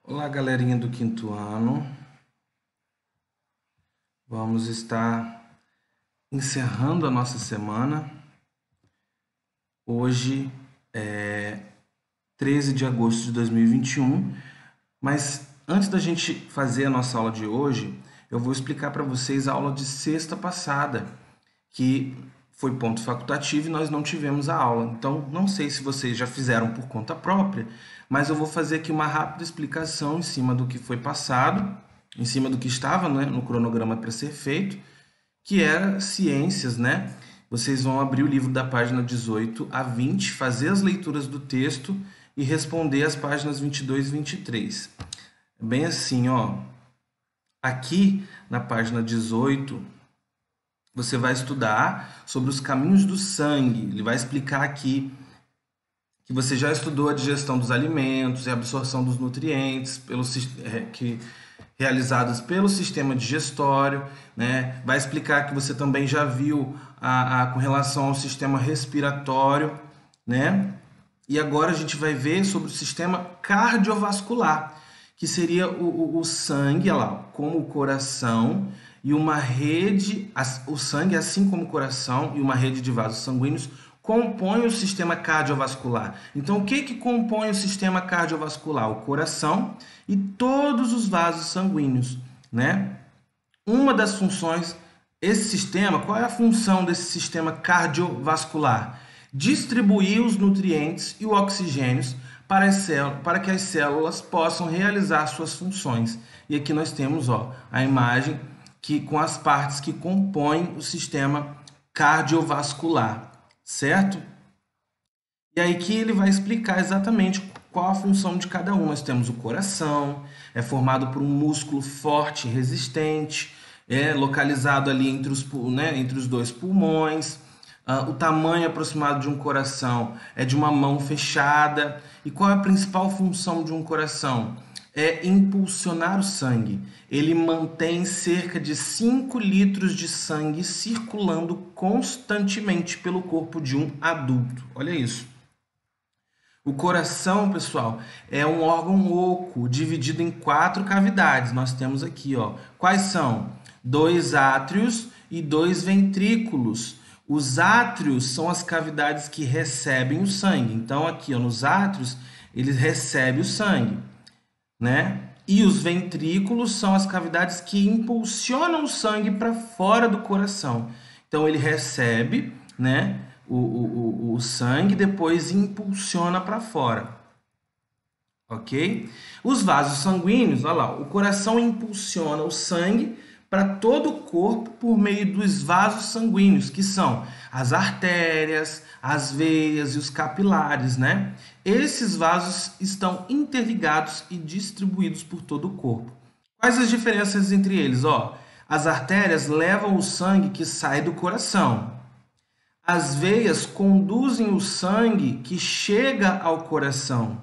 Olá, galerinha do quinto ano. Vamos estar encerrando a nossa semana. Hoje é 13 de agosto de 2021, mas antes da gente fazer a nossa aula de hoje, eu vou explicar para vocês a aula de sexta passada, que foi ponto facultativo e nós não tivemos a aula. Então, não sei se vocês já fizeram por conta própria, mas eu vou fazer aqui uma rápida explicação em cima do que foi passado, em cima do que estava, né, no cronograma para ser feito, que era ciências, né? Vocês vão abrir o livro da página 18 a 20, fazer as leituras do texto e responder as páginas 22 e 23. Bem assim, ó. Aqui na página 18, você vai estudar sobre os caminhos do sangue. Ele vai explicar aqui que você já estudou a digestão dos alimentos e a absorção dos nutrientes realizadas pelo sistema digestório, né? Vai explicar que você também já viu com relação ao sistema respiratório, né? E agora a gente vai ver sobre o sistema cardiovascular, que seria o sangue, olha lá, como o coração e uma rede, o sangue, assim como o coração e uma rede de vasos sanguíneos, compõe o sistema cardiovascular. Então, o que compõe o sistema cardiovascular? O coração e todos os vasos sanguíneos, né? Uma das funções, esse sistema, qual é a função desse sistema cardiovascular? Distribuir os nutrientes e o oxigênio para que as células possam realizar suas funções. E aqui nós temos, ó, a imagem com as partes que compõem o sistema cardiovascular, certo? E aí que ele vai explicar exatamente qual a função de cada um. Nós temos o coração, é formado por um músculo forte e resistente, é localizado ali entre os dois pulmões. O tamanho aproximado de um coração é de uma mão fechada. E qual é a principal função de um coração? É impulsionar o sangue. Ele mantém cerca de 5 litros de sangue circulando constantemente pelo corpo de um adulto. Olha isso. O coração, pessoal, é um órgão oco, dividido em 4 cavidades. Nós temos aqui, ó. Quais são? 2 átrios e 2 ventrículos. Os átrios são as cavidades que recebem o sangue. Então, aqui, ó, nos átrios, eles recebem o sangue, né? E os ventrículos são as cavidades que impulsionam o sangue para fora do coração. Então, ele recebe, né, o sangue, depois impulsiona para fora. Ok? Os vasos sanguíneos, olha lá, o coração impulsiona o sangue para todo o corpo por meio dos vasos sanguíneos, que são as artérias, as veias e os capilares, né? Esses vasos estão interligados e distribuídos por todo o corpo. Quais as diferenças entre eles? Ó, as artérias levam o sangue que sai do coração. As veias conduzem o sangue que chega ao coração.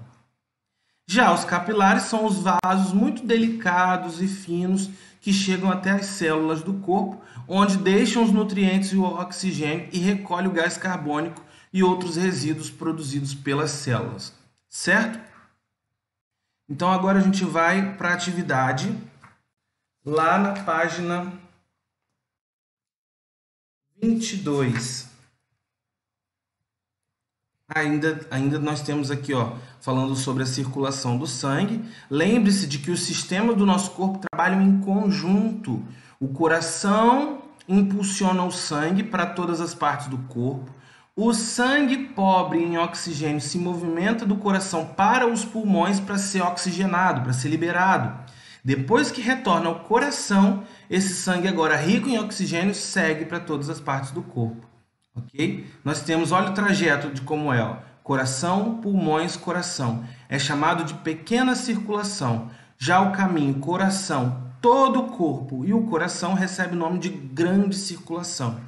Já os capilares são os vasos muito delicados e finos que chegam até as células do corpo, onde deixam os nutrientes e o oxigênio e recolhem o gás carbônico e outros resíduos produzidos pelas células, certo? Então agora a gente vai para a atividade lá na página 22. Ainda nós temos aqui, ó, falando sobre a circulação do sangue. Lembre-se de que os sistemas do nosso corpo trabalham em conjunto. O coração impulsiona o sangue para todas as partes do corpo. O sangue pobre em oxigênio se movimenta do coração para os pulmões para ser oxigenado, para ser liberado. Depois que retorna ao coração, esse sangue agora rico em oxigênio segue para todas as partes do corpo. Ok? Nós temos, olha o trajeto de como é, ó. Coração, pulmões, coração. É chamado de pequena circulação. Já o caminho coração, todo o corpo e o coração recebe o nome de grande circulação.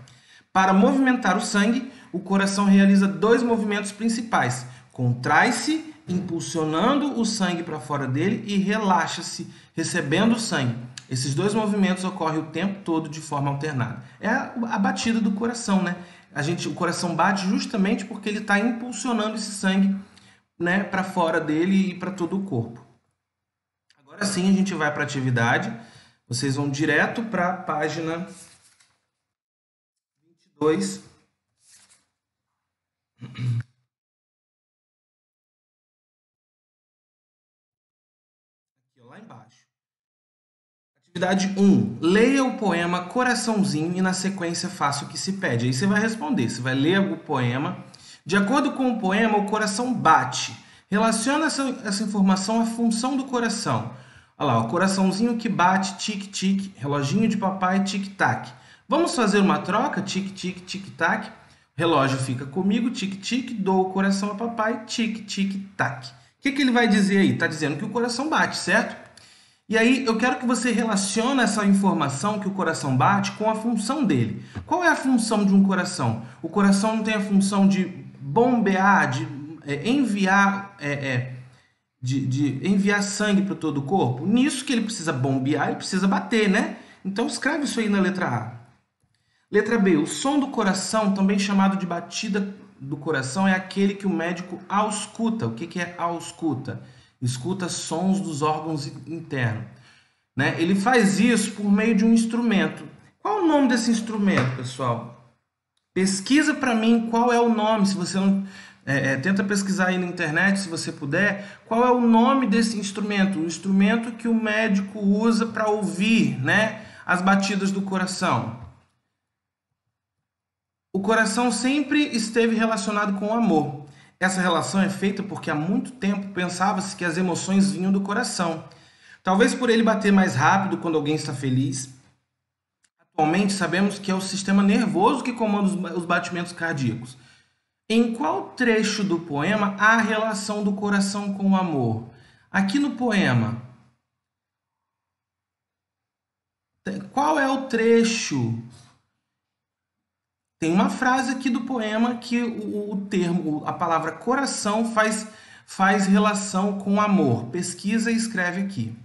Para movimentar o sangue, o coração realiza 2 movimentos principais. Contrai-se, impulsionando o sangue para fora dele, e relaxa-se, recebendo o sangue. Esses 2 movimentos ocorrem o tempo todo de forma alternada. É a batida do coração, né? O coração bate justamente porque ele está impulsionando esse sangue, né, para fora dele e para todo o corpo. Assim a gente vai para a atividade. Vocês vão direto para a página 22. Aqui, lá embaixo. Atividade 1. Leia o poema Coraçãozinho e na sequência faça o que se pede. Aí você vai responder. Você vai ler o poema. De acordo com o poema, o coração bate. Relaciona essa informação à função do coração. Olha lá, o coraçãozinho que bate, tic-tic, reloginho de papai, tic-tac. Vamos fazer uma troca, tic-tic, tic-tac. Relógio fica comigo, tic-tic, dou o coração a papai, tic-tic-tac. O que ele vai dizer aí? Está dizendo que o coração bate, certo? E aí eu quero que você relacione essa informação que o coração bate com a função dele. Qual é a função de um coração? O coração não tem a função de bombear, de enviar... De enviar sangue para todo o corpo? Nisso que ele precisa bombear, ele precisa bater, né? Então escreve isso aí na letra A. Letra B. O som do coração, também chamado de batida do coração, é aquele que o médico ausculta. O que é ausculta? Escuta sons dos órgãos internos. Né? Ele faz isso por meio de um instrumento. Qual é o nome desse instrumento, pessoal? Pesquisa para mim qual é o nome, se você não... tenta pesquisar aí na internet, se você puder, qual é o nome desse instrumento, o instrumento que o médico usa para ouvir, né, as batidas do coração. O coração sempre esteve relacionado com o amor. Essa relação é feita porque há muito tempo pensava-se que as emoções vinham do coração. Talvez por ele bater mais rápido quando alguém está feliz. Atualmente sabemos que é o sistema nervoso que comanda os batimentos cardíacos. Em qual trecho do poema há a relação do coração com o amor? Aqui no poema, qual é o trecho? Tem uma frase aqui do poema que o termo, a palavra coração faz relação com amor. Pesquisa e escreve aqui.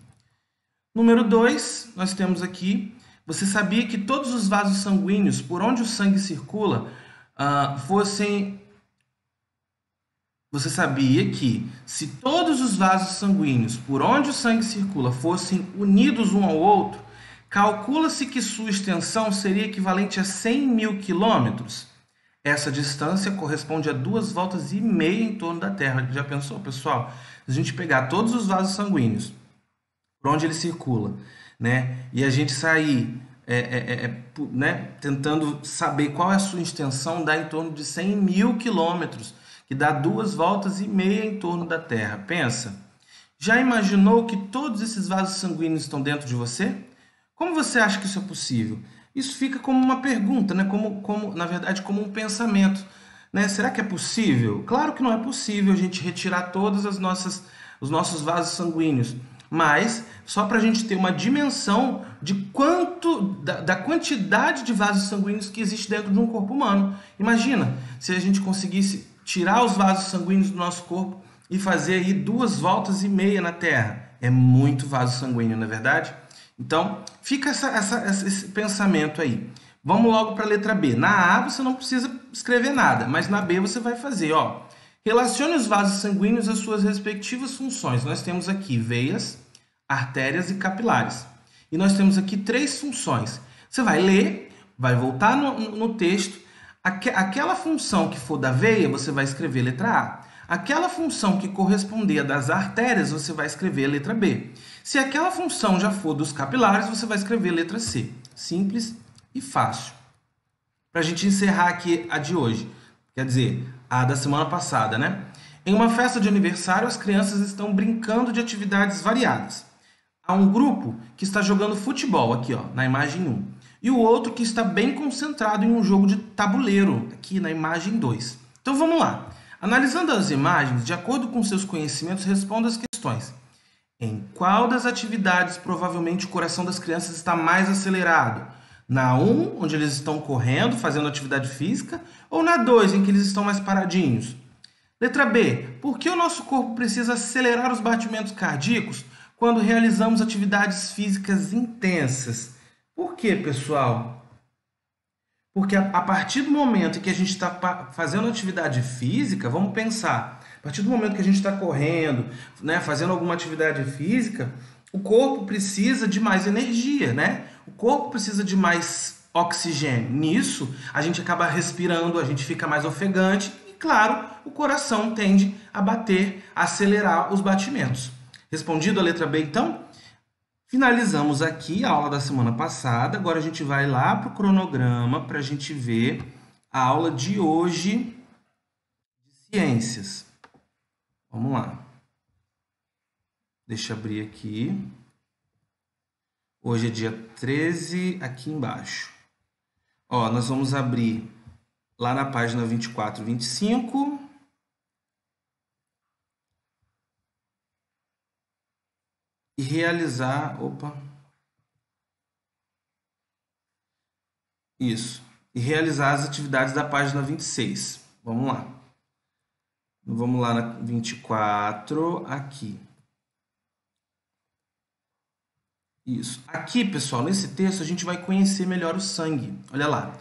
Número 2, nós temos aqui, você sabia que todos os vasos sanguíneos por onde o sangue circula Você sabia que, se todos os vasos sanguíneos por onde o sangue circula fossem unidos um ao outro, calcula-se que sua extensão seria equivalente a 100 mil quilômetros? Essa distância corresponde a 2,5 voltas em torno da Terra. Já pensou, pessoal? Se a gente pegar todos os vasos sanguíneos por onde ele circula, né, e a gente sair né, tentando saber qual é a sua extensão, dá em torno de 100 mil quilômetros, que dá 2,5 voltas em torno da Terra. Pensa, já imaginou que todos esses vasos sanguíneos estão dentro de você? Como você acha que isso é possível? Isso fica como uma pergunta, né? Na verdade, como um pensamento. Né? Será que é possível? Claro que não é possível a gente retirar todos os nossos vasos sanguíneos, mas só para a gente ter uma dimensão de da quantidade de vasos sanguíneos que existe dentro de um corpo humano. Imagina se a gente conseguisse tirar os vasos sanguíneos do nosso corpo e fazer aí 2,5 voltas na Terra. É muito vaso sanguíneo, não é verdade? Então, fica esse pensamento aí. Vamos logo para a letra B. Na A você não precisa escrever nada, mas na B você vai fazer, ó. Relacione os vasos sanguíneos às suas respectivas funções. Nós temos aqui veias, artérias e capilares. E nós temos aqui 3 funções. Você vai ler, vai voltar no texto. Aquela função que for da veia, você vai escrever letra A. Aquela função que corresponder a das artérias, você vai escrever a letra B. Se aquela função já for dos capilares, você vai escrever a letra C. Simples e fácil. Para a gente encerrar aqui a de hoje. Quer dizer, a da semana passada, né? Em uma festa de aniversário, as crianças estão brincando de atividades variadas. Há um grupo que está jogando futebol, aqui ó, na imagem 1. E o outro que está bem concentrado em um jogo de tabuleiro, aqui na imagem 2. Então vamos lá. Analisando as imagens, de acordo com seus conhecimentos, responda as questões. Em qual das atividades provavelmente o coração das crianças está mais acelerado? Na 1, onde eles estão correndo, fazendo atividade física, ou na 2, em que eles estão mais paradinhos? Letra B. Por que o nosso corpo precisa acelerar os batimentos cardíacos quando realizamos atividades físicas intensas? Por quê, pessoal? Porque a partir do momento que a gente está fazendo atividade física, vamos pensar, a partir do momento que a gente está correndo, né, fazendo alguma atividade física, o corpo precisa de mais energia, né? O corpo precisa de mais oxigênio. Nisso, a gente acaba respirando, a gente fica mais ofegante e, claro, o coração tende a bater, a acelerar os batimentos. Respondido a letra B, então? Finalizamos aqui a aula da semana passada. Agora a gente vai lá para o cronograma para a gente ver a aula de hoje de ciências. Vamos lá. Deixa eu abrir aqui. Hoje é dia 13, aqui embaixo. Ó, nós vamos abrir lá na página 24 e 25. E realizar... Opa! Isso. E realizar as atividades da página 26. Vamos lá. Vamos lá na 24, aqui. Isso. Aqui, pessoal, nesse texto a gente vai conhecer melhor o sangue. Olha lá.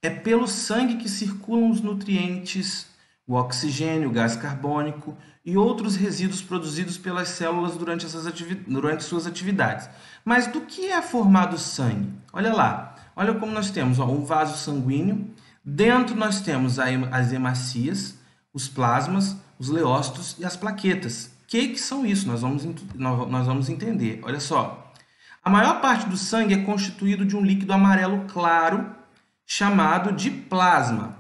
É pelo sangue que circulam os nutrientes, o oxigênio, o gás carbônico e outros resíduos produzidos pelas células durante suas atividades. Mas do que é formado o sangue? Olha lá. Olha como nós temos um vaso sanguíneo. Dentro nós temos as hemácias, os plasmas, os leócitos e as plaquetas. O que são isso? Nós vamos entender. Olha só. A maior parte do sangue é constituído de um líquido amarelo claro, chamado de plasma.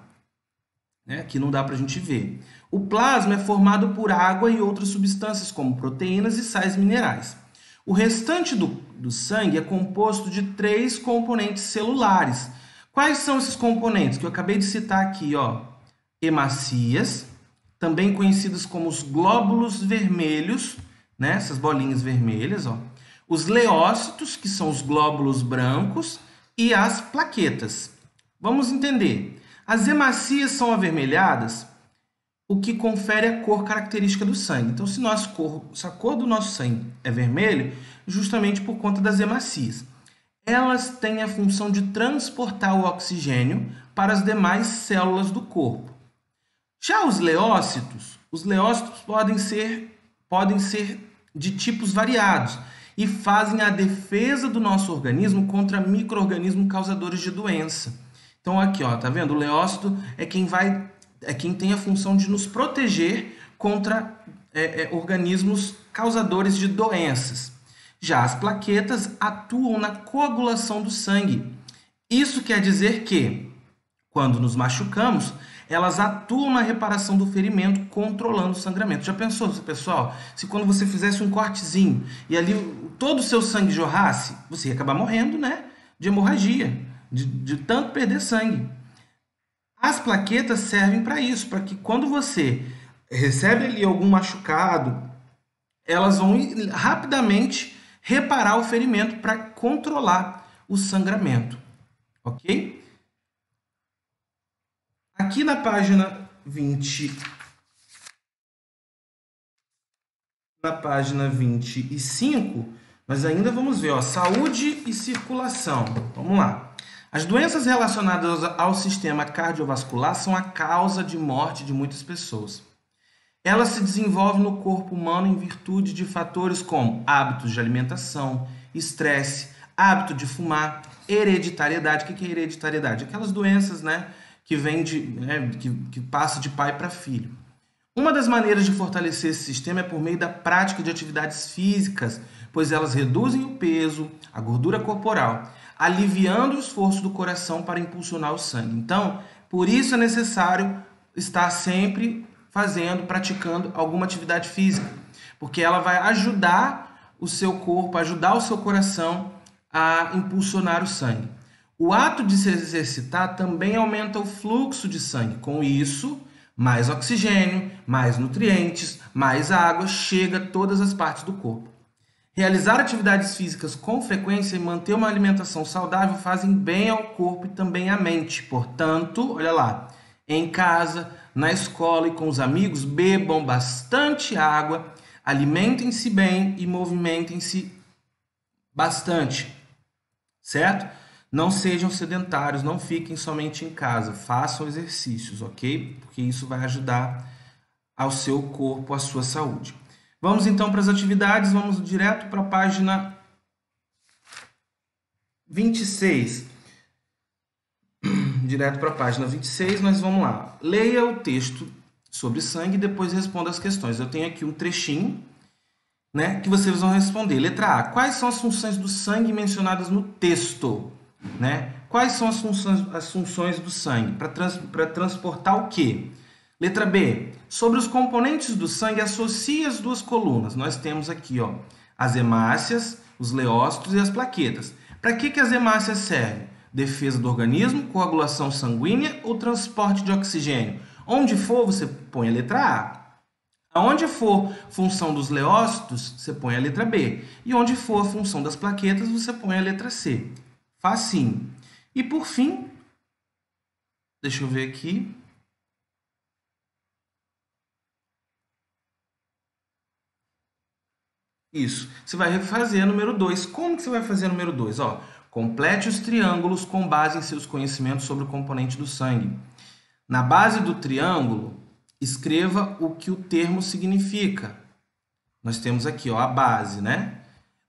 Aqui não dá para a gente ver. O plasma é formado por água e outras substâncias, como proteínas e sais minerais. O restante do sangue é composto de 3 componentes celulares. Quais são esses componentes que eu acabei de citar aqui? Hemácias, também conhecidas como os glóbulos vermelhos, essas bolinhas vermelhas, os leócitos, que são os glóbulos brancos, e as plaquetas. Vamos entender. As hemácias são avermelhadas, o que confere a cor característica do sangue. Então, se a cor do nosso sangue é vermelho, justamente por conta das hemácias. Elas têm a função de transportar o oxigênio para as demais células do corpo. Já os leócitos podem ser de tipos variados e fazem a defesa do nosso organismo contra micro-organismos causadores de doença. Então aqui, tá vendo? O leócito é quem tem a função de nos proteger contra organismos causadores de doenças. Já as plaquetas atuam na coagulação do sangue. Isso quer dizer que, quando nos machucamos, elas atuam na reparação do ferimento, controlando o sangramento. Já pensou, pessoal? Se quando você fizesse um cortezinho e ali todo o seu sangue jorrasse, você ia acabar morrendo, de hemorragia, de tanto perder sangue. As plaquetas servem para isso, para que quando você recebe ali algum machucado, elas vão rapidamente reparar o ferimento para controlar o sangramento. Ok? Aqui na página 25, nós ainda vamos ver, saúde e circulação. Vamos lá. As doenças relacionadas ao sistema cardiovascular são a causa de morte de muitas pessoas. Elas se desenvolvem no corpo humano em virtude de fatores como hábitos de alimentação, estresse, hábito de fumar, hereditariedade. O que é hereditariedade? Aquelas doenças, que vem que passa de pai para filho. Uma das maneiras de fortalecer esse sistema é por meio da prática de atividades físicas, pois elas reduzem o peso, a gordura corporal, aliviando o esforço do coração para impulsionar o sangue. Então, por isso é necessário estar sempre praticando alguma atividade física, porque ela vai ajudar o seu corpo, ajudar o seu coração a impulsionar o sangue. O ato de se exercitar também aumenta o fluxo de sangue. Com isso, mais oxigênio, mais nutrientes, mais água chega a todas as partes do corpo. Realizar atividades físicas com frequência e manter uma alimentação saudável fazem bem ao corpo e também à mente. Portanto, olha lá, em casa, na escola e com os amigos, bebam bastante água, alimentem-se bem e movimentem-se bastante, certo? Não sejam sedentários, não fiquem somente em casa, façam exercícios, ok? Porque isso vai ajudar ao seu corpo, à sua saúde. Vamos então para as atividades, vamos direto para a página 26. Direto para a página 26, nós vamos lá. Leia o texto sobre sangue e depois responda as questões. Eu tenho aqui um trechinho, né, que vocês vão responder. Letra A. Quais são as funções do sangue mencionadas no texto? Né? Quais são as funções do sangue? Para transportar o quê? Letra B. Sobre os componentes do sangue, associe as duas colunas. Nós temos aqui, ó, as hemácias, os leócitos e as plaquetas. Para que as hemácias servem? Defesa do organismo, coagulação sanguínea ou transporte de oxigênio? Onde for, você põe a letra A. Aonde for função dos leócitos, você põe a letra B. E onde for a função das plaquetas, você põe a letra C. Facinho. E por fim, deixa eu ver aqui. Isso. Você vai fazer a número 2. Como que você vai fazer a número 2? Ó, complete os triângulos com base em seus conhecimentos sobre o componente do sangue. Na base do triângulo, escreva o que o termo significa. Nós temos aqui, ó, a base, né?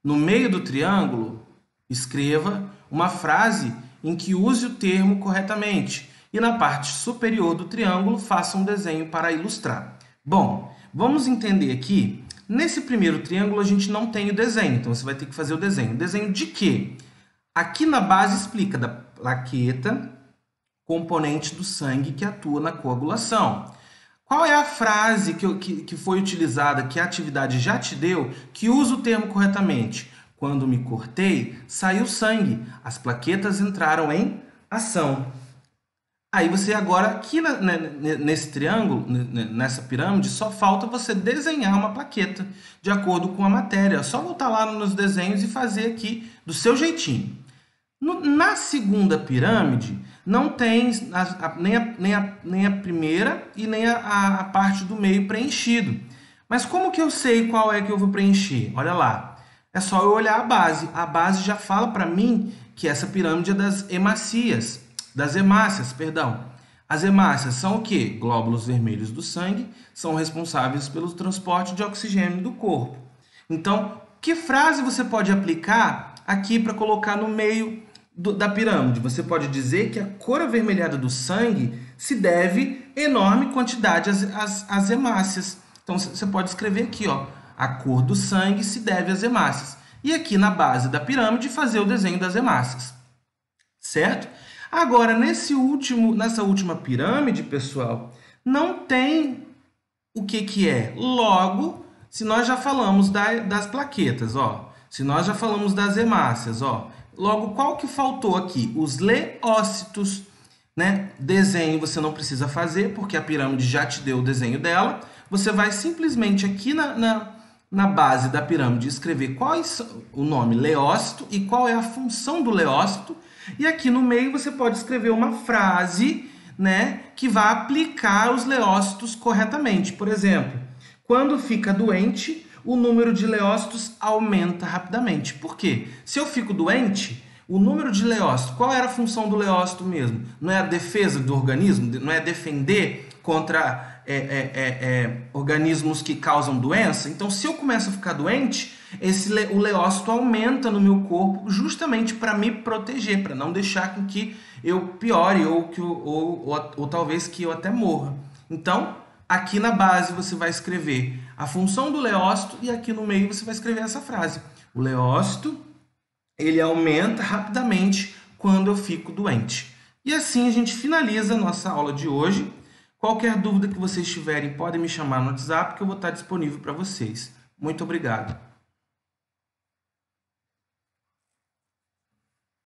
No meio do triângulo, escreva uma frase em que use o termo corretamente. E na parte superior do triângulo, faça um desenho para ilustrar. Bom, vamos entender aqui. Nesse primeiro triângulo, a gente não tem o desenho, então você vai ter que fazer o desenho. Desenho de quê? Aqui na base explica da plaqueta, componente do sangue que atua na coagulação. Qual é a frase que foi utilizada, que a atividade já te deu, que usa o termo corretamente? Quando me cortei, saiu sangue. As plaquetas entraram em ação. Aí você agora, aqui nesse triângulo, nessa pirâmide, só falta você desenhar uma plaqueta de acordo com a matéria. É só voltar lá nos desenhos e fazer aqui do seu jeitinho. Na segunda pirâmide, não tem nem a primeira e nem a parte do meio preenchido. Mas como que eu sei qual é que eu vou preencher? Olha lá, é só eu olhar a base. A base já fala para mim que essa pirâmide é das hemácias. As hemácias são o quê? Glóbulos vermelhos do sangue, são responsáveis pelo transporte de oxigênio do corpo. Então, que frase você pode aplicar aqui para colocar no meio da pirâmide? Você pode dizer que a cor avermelhada do sangue se deve a enorme quantidade às hemácias. Então, você pode escrever aqui, ó, a cor do sangue se deve às hemácias. E aqui na base da pirâmide, fazer o desenho das hemácias. Certo? Agora, nessa última pirâmide, pessoal, não tem o que é. Logo, se nós já falamos das plaquetas, ó, se nós já falamos das hemácias, ó, logo, qual que faltou aqui? Os leócitos, né? Desenho você não precisa fazer, porque a pirâmide já te deu o desenho dela. Você vai simplesmente aqui na base da pirâmide escrever qual é o nome leócito e qual é a função do leócito. E aqui no meio você pode escrever uma frase, né, que vai aplicar os leócitos corretamente. Por exemplo, quando fica doente, o número de leócitos aumenta rapidamente. Por quê? Se eu fico doente, o número de leócitos, qual era a função do leócito mesmo? Não é a defesa do organismo? Não é defender contra organismos que causam doença? Então, se eu começo a ficar doente, o leócito aumenta no meu corpo justamente para me proteger, para não deixar com que eu piore ou talvez que eu até morra. Então, aqui na base você vai escrever a função do leócito e aqui no meio você vai escrever essa frase. O leócito, ele aumenta rapidamente quando eu fico doente. E assim a gente finaliza a nossa aula de hoje. Qualquer dúvida que vocês tiverem, podem me chamar no WhatsApp que eu vou estar disponível para vocês. Muito obrigado.